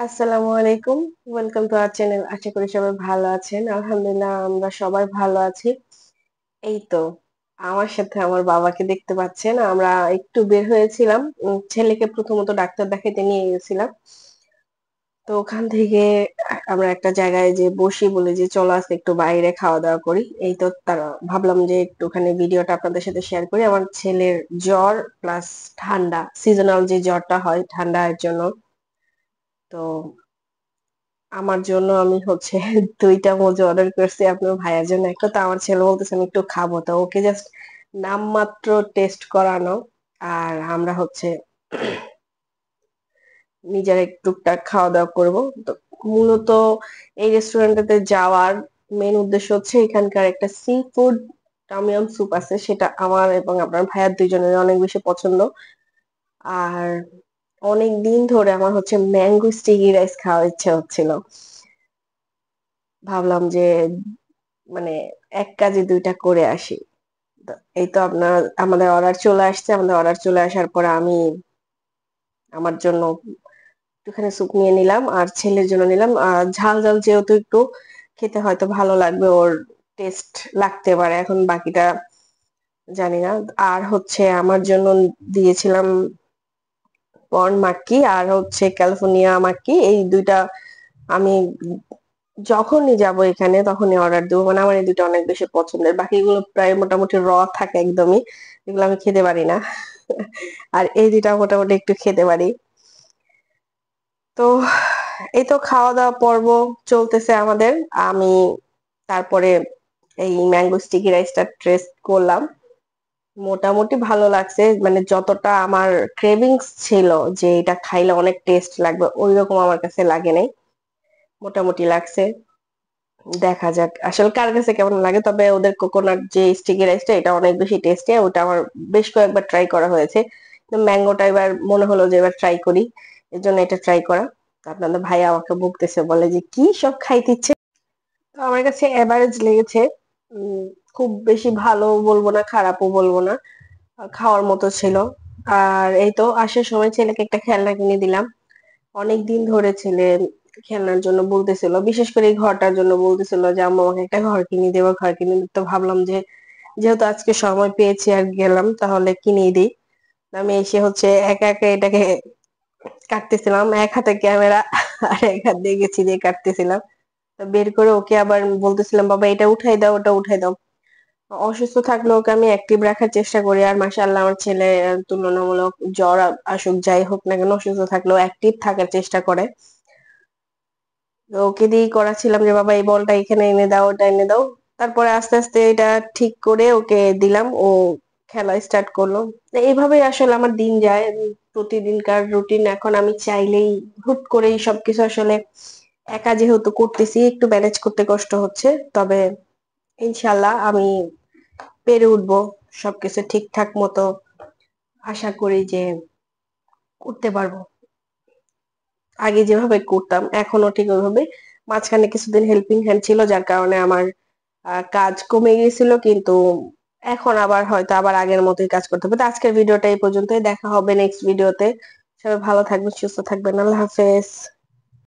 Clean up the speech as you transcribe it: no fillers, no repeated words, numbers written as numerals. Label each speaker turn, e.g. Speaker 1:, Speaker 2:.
Speaker 1: আসসালামু আলাইকুম। Welcome to our channel. আশা করি সবাই ভালো আছেন। আলহামদুলিল্লাহ আমরা সবাই ভালো আছি। এই তো আমার সাথে আমার বাবাকে দেখতে পাচ্ছেন। আমরা একটু বের হয়েছিলাম। ছেলেকে প্রথমত ডাক্তার দেখাইতে নিয়ে গেছিলাম। তো ওখান থেকে আমরা একটা জায়গায় যে বসি বলে যে চলো আজকে একটু বাইরে খাওয়া-দাওয়া করি। এই তো তারা ভাবলাম যে একটুখানি ভিডিওটা আপনাদের সাথে শেয়ার করি। আমার ছেলের জ্বর প্লাস ঠান্ডা। সিজনাল যে জ্বরটা হয় ঠান্ডার জন্য। তো আমার জন্য আমি হচ্ছে ২ টা মোজো অর্ডার করছি। আপনার ভাইয়ার জন্য একটা। তো আমার ছেলে বলতেছে আমি একটু খাবো। তো ওকে জাস্ট নামমাত্র টেস্ট করানো। আর আমরা হচ্ছে নিজেরা টুকটাক খাওয়া-দাওয়া করব। তো মূলত এই রেস্টুরেন্টটাতে যাওয়ার মেইন উদ্দেশ্য হচ্ছে এখানকার একটা seafood tom yum soup আছে। সেটা আমার এবং আপনার ভাইয়ার ২ জনেরই অনেক বেশি পছন্দ। আর অনেকদিন ধরে আমার হচ্ছে ম্যাঙ্গো স্টিকি রাইস খাওয়ার ইচ্ছা হচ্ছিল। ভাবলাম যে মানে এক কাজে ২ টা করে আসি। তো এই তো আমাদের অর্ডার চলে আসছে। আমাদের অর্ডার চলে আসার পরে আমি আমার জন্য একটুখানি স্যুপ নিয়ে নিলাম আর ছেলের জন্য নিলাম। ঝাল, ঝাল যেহেতু একটু খেতে হয়তো ভালো লাগবে ওর টেস্ট লাগতে পারে। এখন বাকিটা জানি না। আর হচ্ছে আমার জন্য দিয়েছিলাম কর্ন মাক্কি আর হচ্ছে ক্যালিফোর্নিয়া মাক্কি। এই ২ টা আমি যখনই যাবো এখানে তখনই অর্ডার দেবো। মানে আমার এই ২ টা অনেক বেশি পছন্দের। বাকিগুলো প্রায় মোটামুটি থাকে একদমই। এগুলো আমি খেতে পারি না। আর এই ২ টা মোটামুটি একটু খেতে পারি। তো এই তো খাওয়া-দাওয়া পর্ব চলতেছে আমাদের। আমি তারপরে এই ম্যাঙ্গো স্টিকি রাইসটা টেস্ট করলাম। মোটামুটি ভালো লাগছে। মানে যতটা আমার ক্রেভিংস ছিল যে এটা খাইলে অনেক টেস্ট লাগবে, ঐরকম আমার কাছে লাগে নাই। মোটামুটি লাগছে। দেখা যাক আসলে কার কাছে কেমন লাগে। তবে ওদের কোকোনাট যে স্টিকি রাইসটা এটা অনেক বেশি টেস্টি। ওটা আমার বেশ কয়েকবার ট্রাই করা হয়েছে। ম্যাঙ্গোটা এবার মনে হলো যে এবার ট্রাই করি। এজন্য এটা ট্রাই করা। তো আপনাদের ভাইয়া আমাকে বকতেছে বলে যে কি সব খাইতে ইচ্ছে। তো আমার কাছে এভারেজ লেগেছে। উম খুব বেশি ভালো বলবো না, খারাপও বলবো না। খাওয়ার মতো ছিল। আর এই তো আসার সময় ছেলেকে একটা খেলনা কিনে দিলাম। অনেকদিন ধরে ছেলে খেলনার জন্য বলতেছিল। বিশেষ করে এই ঘরটার জন্য বলতেছিল যে, "আম্মু আমাকে একটা ঘর কিনে দিবা, ঘর কিনে দিতে।" তো ভাবলাম যে যেহেতু আজকে সময় পেয়েছি আর গেলাম তাহলে কিনেই দেই। আমি এসে হচ্ছে একা, একা এটাকে কাটতেছিলাম। এক হাতে ক্যামেরা আর এক হাত দিয়ে গেছি দিয়ে কাটতেছিলাম। তো বের করে ওকে আবার বলতেছিলাম, "বাবা এটা উঠাই দাও, ওটা উঠাই দাও।" অসুস্থ থাকলে ওকে আমি অ্যাক্টিভ রাখার চেষ্টা করি। আর মাশাআল্লাহ আমার ছেলে তুলনামূলক জ্বর আসুক যাই হোক না কেন অসুস্থ থাকলেও অ্যাক্টিভ থাকার চেষ্টা করে। তো ওকে দিয়েই করাচ্ছিলাম যে বাবা এই বলটা এখানে এনে দাও, ওটা এনে দাও। তারপরে আস্তে, আস্তে এটা ঠিক করে ওকে দিলাম। ও খেলা স্টার্ট করলো। তো এভাবেই আসলে আমার দিন যায়। প্রতিদিনকার রুটিন এখন আমি চাইলেই হুট করেই সবকিছু আসলে একা যেহেতু করতেছি একটু ম্যানেজ করতে কষ্ট হচ্ছে। তবে ইনশাআল্লাহ আমি পেরে উঠবো। সবকিছু ঠিকঠাক মতো আশা করি যে করতে পারবো। আগে যেভাবে করতাম এখনো ঠিক ওইভাবে। মাঝখানে কিছুদিন হেল্পিং হ্যান্ড ছিল যার কারণে আমার কাজ কমে গিয়েছিল কিন্তু এখন আবার হয়তো আবার আগের মতোই কাজ করতে হবে। তো আজকের ভিডিওটা এই পর্যন্তই। দেখা হবে নেক্সট ভিডিওতে। সবাই ভালো থাকবেন, সুস্থ থাকবেন। আল্লাহ হাফেজ।